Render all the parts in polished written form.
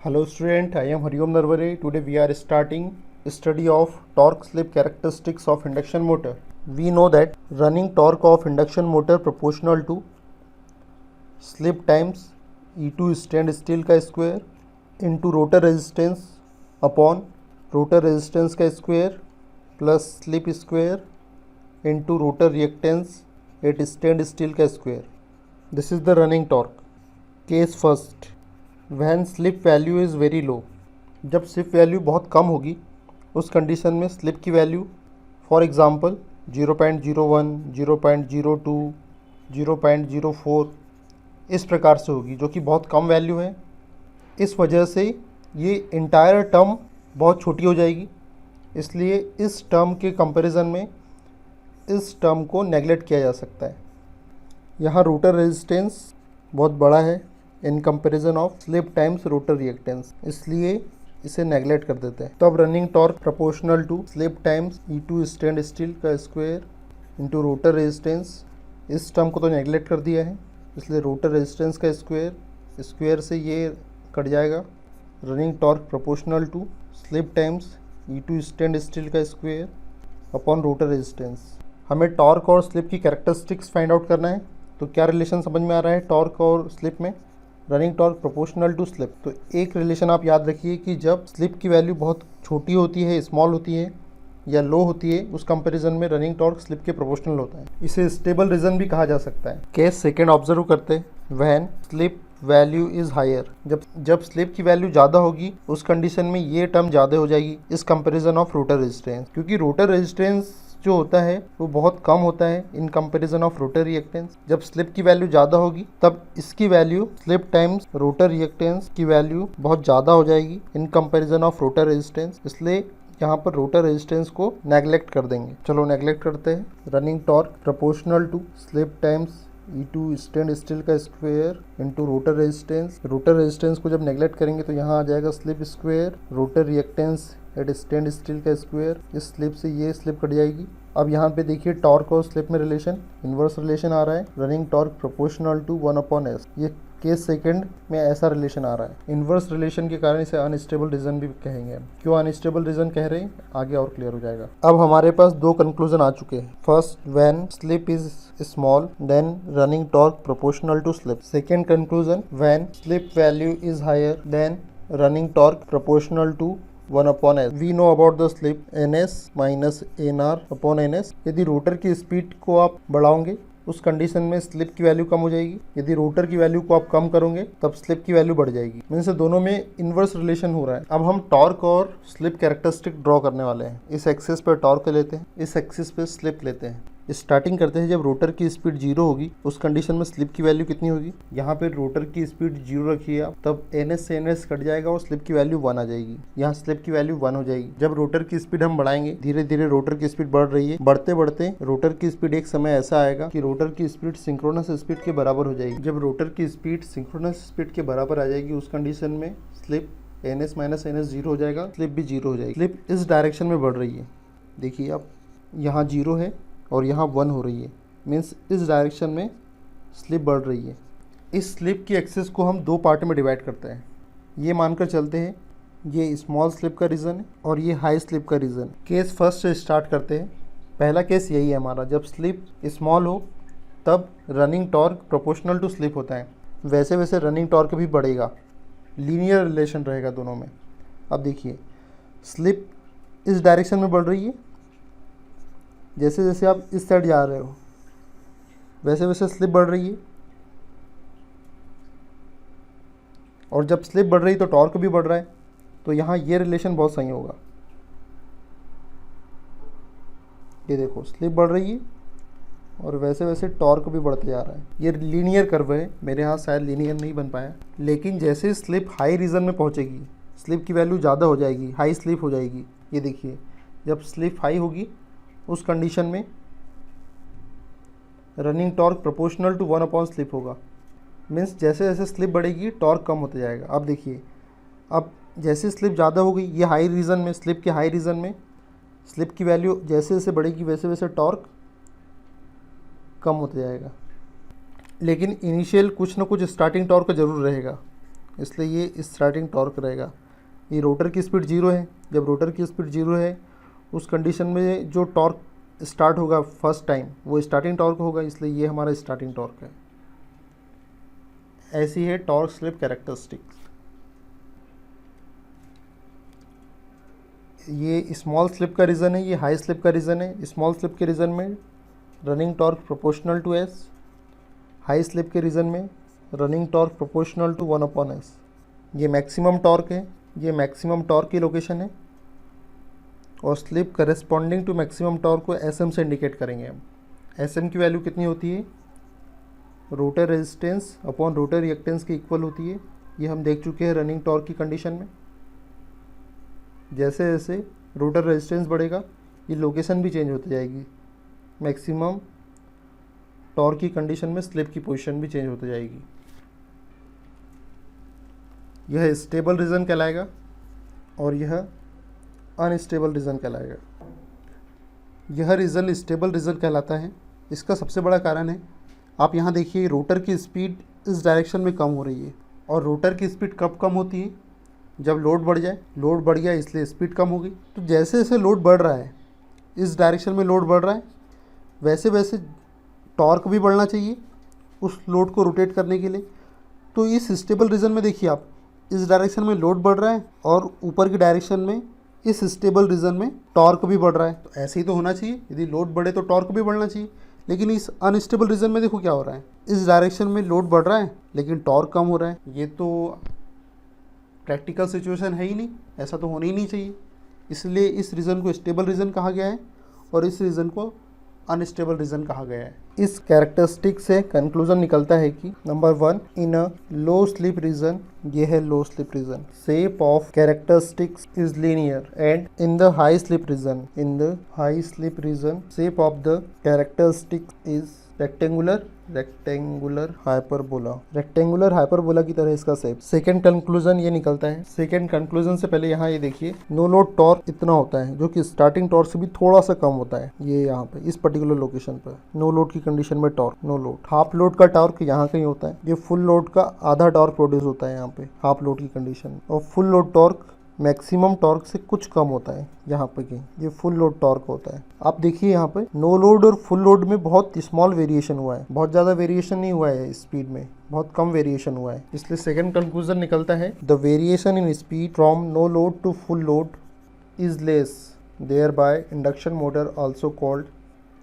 Hello student, I am Hariom Narware. Today we are starting study of torque slip characteristics of induction motor. We know that running torque of induction motor proportional to slip times E2 stand still का square into rotor resistance upon rotor resistance का square plus slip square into rotor reactance at stand still का square. This is the running torque. Case first. When slip value is very low, जब slip value बहुत कम होगी उस condition में slip की value for example 0.01, 0.02, 0.04 इस प्रकार से होगी, जो कि बहुत कम वैल्यू है। इस वजह से ये इंटायर टर्म बहुत छोटी हो जाएगी, इसलिए इस टर्म के कंपैरिजन में इस टर्म को नेगलेक्ट किया जा सकता है। यहाँ रोटर रेजिस्टेंस बहुत बड़ा है in comparison of slip times rotor reactance, इसलिए इसे नेगलेक्ट कर देते हैं। तो अब running torque proportional to slip times E2 stand still का स्क्वायर इंटू रोटर रेजिस्टेंस, इस टर्म को तो नेगलेक्ट कर दिया है, इसलिए रोटर रेजिस्टेंस का स्क्वायर से ये कट जाएगा। Running torque proportional to slip times E2 stand still का स्क्वायर अपॉन रोटर रेजिस्टेंस। हमें टॉर्क और स्लिप की कैरेक्टरिस्टिक्स फाइंड आउट करना है, तो क्या रिलेशन समझ में आ रहा है टॉर्क और स्लिप में? Running torque proportional to slip. तो एक रिलेशन आप याद रखिए कि जब स्लिप की वैल्यू बहुत छोटी होती है, स्मॉल होती है या लो होती है, उस कंपैरिजन में रनिंग टॉर्क स्लिप के प्रोपोर्शनल होता है। इसे स्टेबल रीजन भी कहा जा सकता है। केस सेकेंड ऑब्जर्व करते हैं, when slip value is higher, जब स्लिप की वैल्यू ज़्यादा होगी उस कंडीशन में ये टर्म ज़्यादा हो जाएगी इस कंपैरिजन ऑफ रोटर रेजिस्टेंस, क्योंकि रोटर रेजिस्टेंस जो होता है वो बहुत कम होता है in comparison of rotor reactance. जब स्लिप की वैल्यू ज़्यादा होगी तब इसकी value slip times rotor reactance की वैल्यू बहुत ज़्यादा हो जाएगी इन कंपैरिजन ऑफ रोटर रेजिस्टेंस, इसलिए यहाँ पर रोटर रेजिस्टेंस को नेगलेक्ट कर देंगे। चलो नेगलेक्ट करते हैं। Running torque proportional to slip times E2 stand still का square into rotor resistance. Rotor resistance को जब नेगलेक्ट करेंगे तो यहाँ आ जाएगा slip square rotor reactance at stand still का स्क्वायर। इस स्लिप से ये स्लिप कट जाएगी। अब यहाँ पे देखिए टॉर्क और स्लिप में रिलेशन इन्वर्स रिलेशन आ रहा है। Running torque proportional to 1/s, ये केस सेकंड में ऐसा रिलेशन आ रहा है। इन्वर्स रिलेशन के कारण इसे अनस्टेबल रीजन भी कहेंगे हम। क्यों अनस्टेबल रीजन कह रहे हैं, आगे और क्लियर हो जाएगा। अब हमारे पास दो कंक्लूजन आ चुके हैं। First, when slip is small then running torque proportional to slip. Second conclusion, when slip value is higher then running torque proportional to 1/s। We know about the slip ns minus nr upon ns। यदि rotor की speed को आप बढ़ाओगे उस condition में slip की value कम हो जाएगी, यदि रोटर की वैल्यू को आप कम करोगे तब स्लिप की वैल्यू बढ़ जाएगी। मीन्स दोनों में इन्वर्स रिलेशन हो रहा है। अब हम टॉर्क और स्लिप कैरेक्टरिस्टिक ड्रॉ करने वाले हैं। इस एक्सिस पर टॉर्क लेते हैं, इस एक्सिस पे स्लिप लेते हैं। स्टार्टिंग करते हैं जब रोटर की स्पीड 0 होगी उस कंडीशन में स्लिप की वैल्यू कितनी होगी। यहाँ पे रोटर की स्पीड 0 रखिए आप, तब ns से ns कट जाएगा और स्लिप की वैल्यू 1 आ जाएगी। यहाँ स्लिप की वैल्यू 1 हो जाएगी। जब रोटर की स्पीड हम बढ़ाएंगे, धीरे धीरे रोटर की स्पीड बढ़ रही है, बढ़ते बढ़ते रोटर की स्पीड एक समय ऐसा आएगा कि रोटर की स्पीड सिंक्रोनस स्पीड के बराबर हो जाएगी। जब रोटर की स्पीड सिंक्रोनस स्पीड के बराबर आ जाएगी उस कंडीशन में स्लिप ns माइनस ns 0 हो जाएगा, स्लिप भी 0 हो जाएगी। स्लिप इस डायरेक्शन में बढ़ रही है, देखिए अब यहाँ 0 है और यहाँ 1 हो रही है, मीन्स इस डायरेक्शन में स्लिप बढ़ रही है। इस स्लिप की एक्सिस को हम दो पार्ट में डिवाइड करते हैं। ये मानकर चलते हैं ये स्मॉल स्लिप का रीज़न है और ये हाई स्लिप का रीज़न। केस फर्स्ट से स्टार्ट करते हैं। पहला केस यही है हमारा, जब स्लिप स्मॉल हो तब running torque proportional to slip होता है। वैसे वैसे रनिंग टॉर्क भी बढ़ेगा, लीनियर रिलेशन रहेगा दोनों में। अब देखिए स्लिप इस डायरेक्शन में बढ़ रही है, जैसे जैसे आप इस साइड जा रहे हो वैसे वैसे स्लिप बढ़ रही है, और जब स्लिप बढ़ रही है तो टॉर्क भी बढ़ रहा है, तो यहाँ ये रिलेशन बहुत सही होगा। ये देखो स्लिप बढ़ रही है और वैसे वैसे टॉर्क भी बढ़ते जा रहा है। ये लीनियर कर्व है, मेरे यहाँ शायद लीनियर नहीं बन पाया, लेकिन जैसे स्लिप हाई रीजन में पहुँचेगी स्लिप की वैल्यू ज़्यादा हो जाएगी, हाई स्लिप हो जाएगी। ये देखिए जब स्लिप हाई होगी उस कंडीशन में running torque proportional to 1/s slip होगा। मीन्स जैसे जैसे स्लिप बढ़ेगी टॉर्क कम होता जाएगा। अब देखिए अब जैसे स्लिप ज़्यादा हो गई, ये हाई रीजन में, स्लिप के हाई रीजन में स्लिप की वैल्यू जैसे जैसे बढ़ेगी वैसे वैसे टॉर्क कम होता जाएगा। लेकिन इनिशियल कुछ ना कुछ स्टार्टिंग टॉर्क ज़रूर रहेगा, इसलिए ये स्टार्टिंग टॉर्क रहेगा। ये रोटर की स्पीड 0 है। जब रोटर की स्पीड 0 है उस कंडीशन में जो टॉर्क स्टार्ट होगा फर्स्ट टाइम वो स्टार्टिंग टॉर्क होगा, इसलिए ये हमारा स्टार्टिंग टॉर्क है। ऐसी है टॉर्क स्लिप कैरेक्टरिस्टिक्स। ये स्मॉल स्लिप का रीज़न है, ये हाई स्लिप का रीज़न है। स्मॉल स्लिप के रीज़न में running torque proportional to s, high slip के रीज़न में running torque proportional to 1/s। ये मैक्सिमम टॉर्क है, ये मैक्सिमम टॉर्क की लोकेशन है और slip corresponding to maximum torque को एसएम से इंडिकेट करेंगे हम। एसएम की वैल्यू कितनी होती है? Rotor resistance upon rotor reactance के इक्वल होती है। ये हम देख चुके हैं रनिंग टॉर्क की कंडीशन में। जैसे जैसे रोटर रेजिस्टेंस बढ़ेगा ये लोकेशन भी चेंज होती जाएगी। मैक्सिमम टॉर्क की कंडीशन में स्लिप की पोजीशन भी चेंज होती जाएगी। यह स्टेबल रीजन कहलाएगा और यह अनस्टेबल रीजन कहलाएगा। यह रीजन स्टेबल रीजन कहलाता है। इसका सबसे बड़ा कारण है, आप यहाँ देखिए रोटर की स्पीड इस डायरेक्शन में कम हो रही है और रोटर की स्पीड कब कम होती है? जब लोड बढ़ जाए। लोड बढ़ गया इसलिए स्पीड कम हो गई। तो जैसे जैसे लोड बढ़ रहा है, इस डायरेक्शन में लोड बढ़ रहा है, वैसे वैसे टॉर्क भी बढ़ना चाहिए उस लोड को रोटेट करने के लिए। तो इस स्टेबल रीजन में देखिए आप, इस डायरेक्शन में लोड बढ़ रहा है और ऊपर की डायरेक्शन में इस स्टेबल रीजन में टॉर्क भी बढ़ रहा है। तो ऐसे ही तो होना चाहिए, यदि लोड बढ़े तो टॉर्क भी बढ़ना चाहिए। लेकिन इस अनस्टेबल रीजन में देखो क्या हो रहा है, इस डायरेक्शन में लोड बढ़ रहा है लेकिन टॉर्क कम हो रहा है। ये तो प्रैक्टिकल सिचुएशन है ही नहीं, ऐसा तो होना ही नहीं चाहिए। इसलिए इस रीजन को स्टेबल रीजन कहा गया है और इस रीजन को अनस्टेबल रीजन कहा गया है। इस कैरेक्टरिस्टिक से कंक्लूजन निकलता है कि number 1, in a low slip region, ये है low slip region, shape of characteristics is linear and in the high slip region, in the high slip region shape of the characteristics is rectangular hyperbola की तरह इसका shape. Second conclusion ये निकलता है। Second conclusion से पहले यहाँ ये देखिए, नो लोड टॉर्क इतना होता है जो कि स्टार्टिंग टॉर्क से भी थोड़ा सा कम होता है। ये यहाँ पे इस पर्टिकुलर लोकेशन पर नो लोड की कंडीशन में torque, no load. Half load का टॉर्क यहाँ कहीं होता है, ये फुल लोड का आधा टॉर्क प्रोड्यूस होता है यहाँ पे हाफ लोड की कंडीशन। और full load torque maximum torque से कुछ कम होता है यहाँ पे कि ये फुल लोड टॉर्क होता है। आप देखिए यहाँ पे नो लोड और फुल लोड में बहुत स्मॉल वेरिएशन हुआ है, बहुत ज़्यादा वेरिएशन नहीं हुआ है स्पीड में, बहुत कम वेरिएशन हुआ है। इसलिए सेकंड कंक्लूजन निकलता है, the variation in speed from no load to full load is less, thereby induction motor also called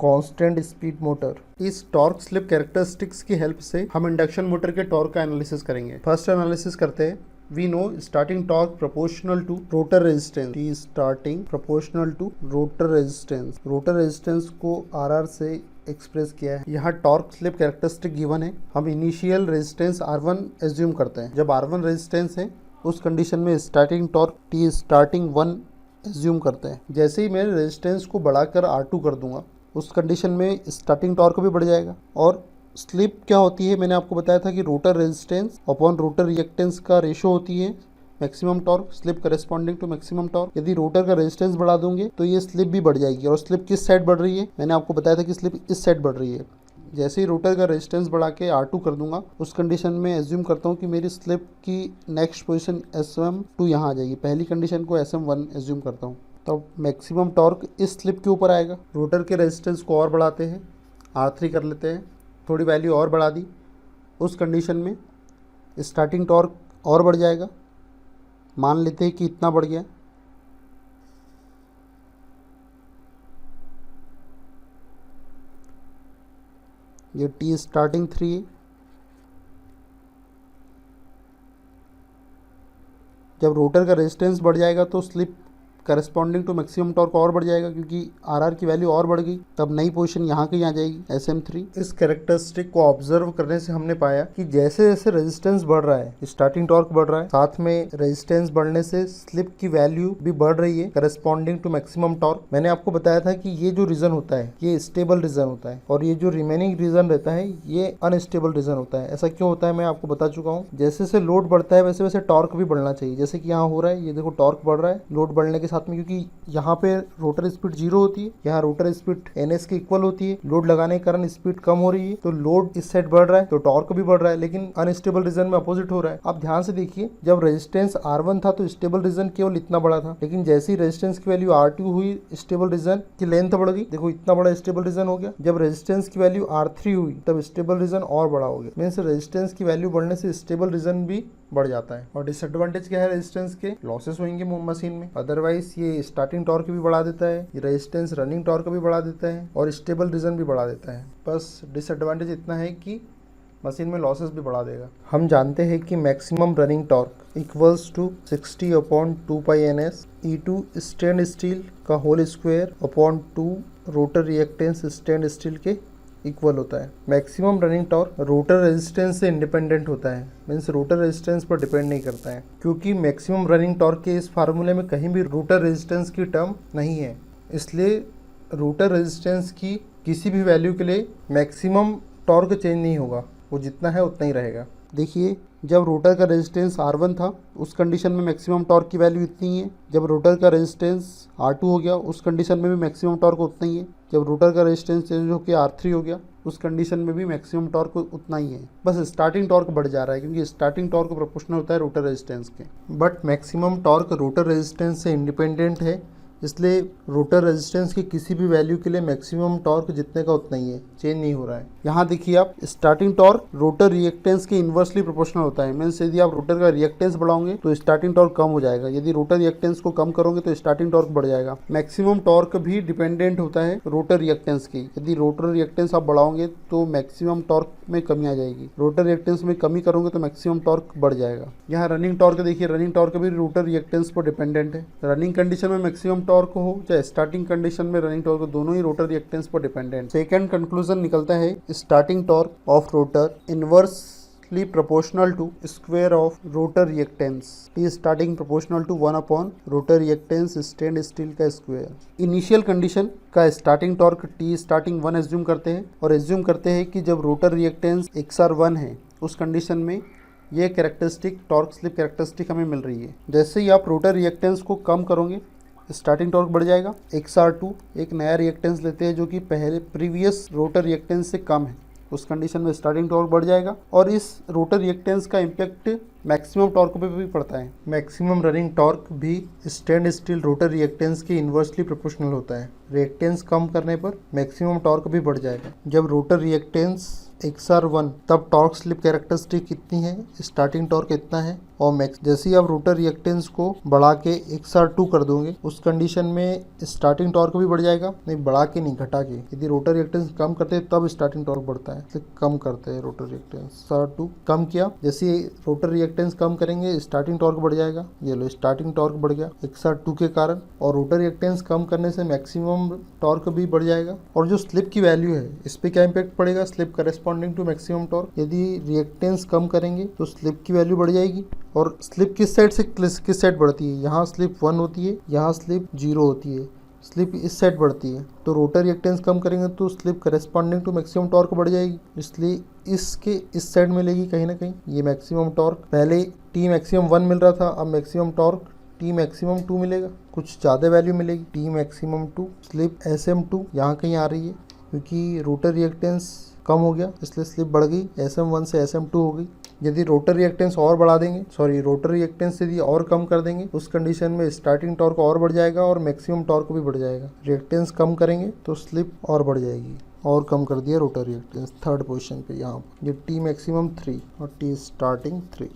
constant speed motor. इस टॉर्क स्लिप कैरेक्टरिस्टिक्स की हेल्प से हम इंडक्शन मोटर के टॉर्क का एनालिसिस करेंगे। First analysis करते हैं। We know starting torque proportional to rotor resistance, T starting proportional to rotor resistance। rotor resistance को RR से एक्सप्रेस किया है। यहाँ टॉर्क स्लिप कैरेक्टरिस्टिक गिवन है। हम इनिशियल रेजिस्टेंस R1 एज्यूम करते हैं। जब R1 रेजिस्टेंस है उस कंडीशन में starting torque T starting 1 assume करते हैं। जैसे ही मैं रेजिस्टेंस को बढ़ाकर R2 कर दूंगा उस कंडीशन में स्टार्टिंग टॉर्क भी बढ़ जाएगा। और स्लिप क्या होती है, मैंने आपको बताया था कि rotor resistance upon rotor reactance का रेशो होती है maximum torque, slip corresponding to maximum torque. यदि रोटर का रेजिस्टेंस बढ़ा दूंगे तो ये स्लिप भी बढ़ जाएगी। और स्लिप किस साइड बढ़ रही है, मैंने आपको बताया था कि स्लिप इस साइड बढ़ रही है। जैसे ही रोटर का रेजिस्टेंस बढ़ा के R2 कर दूंगा उस कंडीशन में एज्यूम करता हूँ कि मेरी स्लिप की नेक्स्ट पोजिशन SM2 यहाँ आ जाएगी। पहली कंडीशन को SM1 एज्यूम करता हूँ, तब मैक्सिमम टॉर्क इस स्लिप के ऊपर आएगा। रोटर के रेजिस्टेंस को और बढ़ाते हैं, R3 कर लेते हैं, थोड़ी वैल्यू और बढ़ा दी, उस कंडीशन में स्टार्टिंग टॉर्क और बढ़ जाएगा। मान लेते हैं कि इतना बढ़ गया। ये T स्टार्टिंग 3 है। जब रोटर का रेजिस्टेंस बढ़ जाएगा तो slip corresponding to maximum torque और बढ़ जाएगा, क्योंकि आरआर की वैल्यू और बढ़ गई। तब नई पोजीशन यहाँ की यहाँ जाएगी SM3। इस कैरेक्टरिस्टिक को ऑब्जर्व करने से हमने पाया कि जैसे जैसे रेजिस्टेंस बढ़ रहा है स्टार्टिंग टॉर्क बढ़ रहा है, साथ में रेजिस्टेंस बढ़ने से स्लिप की वैल्यू भी बढ़ रही है करस्पॉन्डिंग टू मैक्सिमम टॉर्क। मैंने आपको बताया था कि ये जो रीजन होता है ये स्टेबल रीजन होता है और ये जो रिमेनिंग रीजन रहता है ये अनस्टेबल रीजन होता है। ऐसा क्यों होता है मैं आपको बता चुका हूँ। जैसे जैसे लोड बढ़ता है वैसे वैसे टॉर्क भी बढ़ना चाहिए। जैसे कि यहाँ हो रहा है, ये देखो टॉर्क बढ़ रहा है, लोड बढ़ने के साथ में, क्योंकि यहाँ पे रोटर स्पीड 0 होती है, यहाँ रोटर स्पीड ns के इक्वल होती है। लोड लगाने के कारण स्पीड कम हो रही है, तो लोड इस साइड बढ़ रहा है तो टॉर्क भी बढ़ रहा है, लेकिन अनस्टेबल रीजन में अपोजिट हो रहा है। आप ध्यान से देखिए, जब रेजिस्टेंस R1 था तो स्टेबल रीजन केवल इतना बड़ा था, लेकिन जैसे ही रेजिस्टेंस की वैल्यू R2 हुई, स्टेबल रीजन की लेंथ बढ़ गई। देखो इतना बड़ा स्टेबल रीजन हो गया। जब रेजिस्टेंस की वैल्यू R3 हुई तब स्टेबल रीजन और बड़ा हो गया। मीन्स रेजिस्टेंस की वैल्यू बढ़ने से स्टेबल रीजन भी बढ़ जाता है। और डिसएडवांटेज क्या है रेजिस्टेंस के? लॉसेस होंगे मशीन में। अदरवाइज ये स्टार्टिंग टॉर्क भी बढ़ा देता है, ये रेजिस्टेंस रनिंग टॉर्क भी बढ़ा देता है और स्टेबल रीजन भी बढ़ा देता है। बस डिसएडवांटेज इतना है कि मशीन में लॉसेस भी बढ़ा देगा। हम जानते हैं कि maximum running torque equals to 60/2π/ns E2 stand still का whole square upon 2 rotor reactance stand still के इक्वल होता है। Maximum running torque rotor resistance से इंडिपेंडेंट होता है, मीन्स रोटर रेजिस्टेंस पर डिपेंड नहीं करता है, क्योंकि मैक्सिमम रनिंग टॉर्क के इस फार्मूले में कहीं भी रोटर रेजिस्टेंस की टर्म नहीं है। इसलिए रोटर रेजिस्टेंस की किसी भी वैल्यू के लिए मैक्सिमम टॉर्क चेंज नहीं होगा, वो जितना है उतना ही रहेगा। देखिए, जब रोटर का रेजिस्टेंस R1 था उस कंडीशन में मैक्सिमम टॉर्क की वैल्यू इतनी है। जब रोटर का रेजिस्टेंस R2 हो गया उस कंडीशन में भी मैक्सिमम टॉर्क उतना ही है। जब रोटर का रेजिस्टेंस चेंज होकर R3 हो गया उस कंडीशन में भी मैक्सिमम टॉर्क उतना ही है। बस स्टार्टिंग टॉर्क बढ़ जा रहा है, क्योंकि स्टार्टिंग टॉर्क प्रोपोर्शनल होता है रोटर रेजिस्टेंस के। But maximum torque rotor resistance से इंडिपेंडेंट है, इसलिए रोटर रेजिस्टेंस की किसी भी वैल्यू के लिए मैक्सिमम टॉर्क जितने का उतना ही है, चेंज नहीं हो रहा है। यहाँ देखिए आप, स्टार्टिंग टॉर्क रोटर रिएक्टेंस के इन्वर्सली प्रोपोर्शनल होता है। मीन्स यदि आप रोटर का रिएक्टेंस बढ़ाओगे तो स्टार्टिंग टॉर्क कम हो जाएगा, यदि रोटर रिएक्टेंस को कम करोगे तो स्टार्टिंग टॉर्क बढ़ जाएगा। मैक्सिमम टॉर्क भी डिपेंडेंट होता है रोटर रिएक्टेंस की। यदि रोटर रिएक्टेंस आप बढ़ाओगे तो मैक्सिमम टॉर्क में कमी आ जाएगी, रोटर रिएक्टेंस में कमी करोगे तो मैक्सिमम टॉर्क बढ़ जाएगा। यहाँ रनिंग टॉर्क देखिए, रनिंग टॉर्क भी रोटर रिएक्टेंस पर डिपेंडेंट है। रनिंग कंडीशन में मैक्सिमम टॉर्क हो चाहे स्टार्टिंग कंडीशन में रनिंग टॉर्क, दोनों ही रोटर रिएक्टेंस पर डिपेंडेंट। सेकंड कंक्लूजन निकलता है, starting torque of rotor inversely proportional to square of rotor reactance, T starting proportional to 1 rotor reactance stand still का स्क्वायर। इनिशियल कंडीशन का starting torque T starting 1 assume करते हैं और assume करते हैं कि जब रोटर रिएक्टेंस XR1 है उस कंडीशन में ये कैरेक्टरिस्टिक टॉर्क स्लिप कैरेक्टरिस्टिक हमें मिल रही है। जैसे ही आप रोटर रिएक्टेंस को कम करोगे स्टार्टिंग टॉर्क बढ़ जाएगा। XR2 एक नया रिएक्टेंस लेते हैं जो कि पहले प्रीवियस रोटर रिएक्टेंस से कम है, उस कंडीशन में स्टार्टिंग टॉर्क बढ़ जाएगा और इस रोटर रिएक्टेंस का इम्पैक्ट मैक्सिमम टॉर्क पे भी पड़ता है। मैक्सिमम रनिंग टॉर्क भी स्टेन स्टील रोटर रिएक्टेंस के इन्वर्सली प्रोपोर्शनल होता है। रिएक्टेंस कम करने पर मैक्सिमम टॉर्क भी बढ़ जाएगा। जब रोटर रिएक्टेंस XR1 तब टॉर्क स्लिप कैरेक्टरिस्टिक कितनी है, स्टार्टिंग टॉर्क इतना है और मैक्स। जैसे ही आप रोटर रिएक्टेंस को बढ़ा के XR2 कर दोगे उस कंडीशन में स्टार्टिंग टॉर्क भी बढ़ जाएगा, नहीं बढ़ा के नहीं घटा के। यदि रोटर रिएक्टेंस कम करते हैं तब स्टार्टिंग टॉर्क बढ़ता है, तो कम करते हैं रोटर रिएक्टेंस। XR2 कम किया, जैसे रोटर रिएक्टेंस कम करेंगे स्टार्टिंग टॉर्क बढ़ जाएगा। ये लो स्टार्टिंग टॉर्क बढ़ गया XR2 के कारण, और रोटर रिएक्टेंस कम करने से मैक्सिमम टॉर्क भी बढ़ जाएगा। और जो स्लिप की वैल्यू है इस पे क्या इम्पैक्ट पड़ेगा, slip corresponding to maximum torque. यदि रिएक्टेंस कम करेंगे तो स्लिप की वैल्यू बढ़ जाएगी। और स्लिप किस साइड से किस साइड बढ़ती है, यहाँ स्लिप 1 होती है, यहाँ स्लिप 0 होती है, स्लिप इस साइड बढ़ती है। तो रोटर रिएक्टेंस कम करेंगे तो slip corresponding to maximum torque बढ़ जाएगी, इसलिए इसके इस साइड मिलेगी कहीं ना कहीं ये मैक्सिमम टॉर्क। पहले टी मैक्सिमम 1 मिल रहा था, अब मैक्सिमम टॉर्क टी मैक्सिमम 2 मिलेगा, कुछ ज़्यादा वैल्यू मिलेगी, टी मैक्सिमम 2। स्लिप SM2 यहाँ कहीं आ रही है क्योंकि रोटर रिएक्टेंस कम हो गया इसलिए स्लिप बढ़ गई, SM1 से SM2 हो गई। यदि रोटर रिएक्टेंस और बढ़ा देंगे, रोटर रिएक्टेंस यदि और कम कर देंगे उस कंडीशन में स्टार्टिंग टॉर्क और बढ़ जाएगा और मैक्सिमम टॉर्क भी बढ़ जाएगा। रिएक्टेंस कम करेंगे तो स्लिप और बढ़ जाएगी, और कम कर दिया रोटर रिएक्टेंस। थर्ड पोजीशन पे यहाँ ये टी मैक्सिमम 3 और टी स्टार्टिंग 3।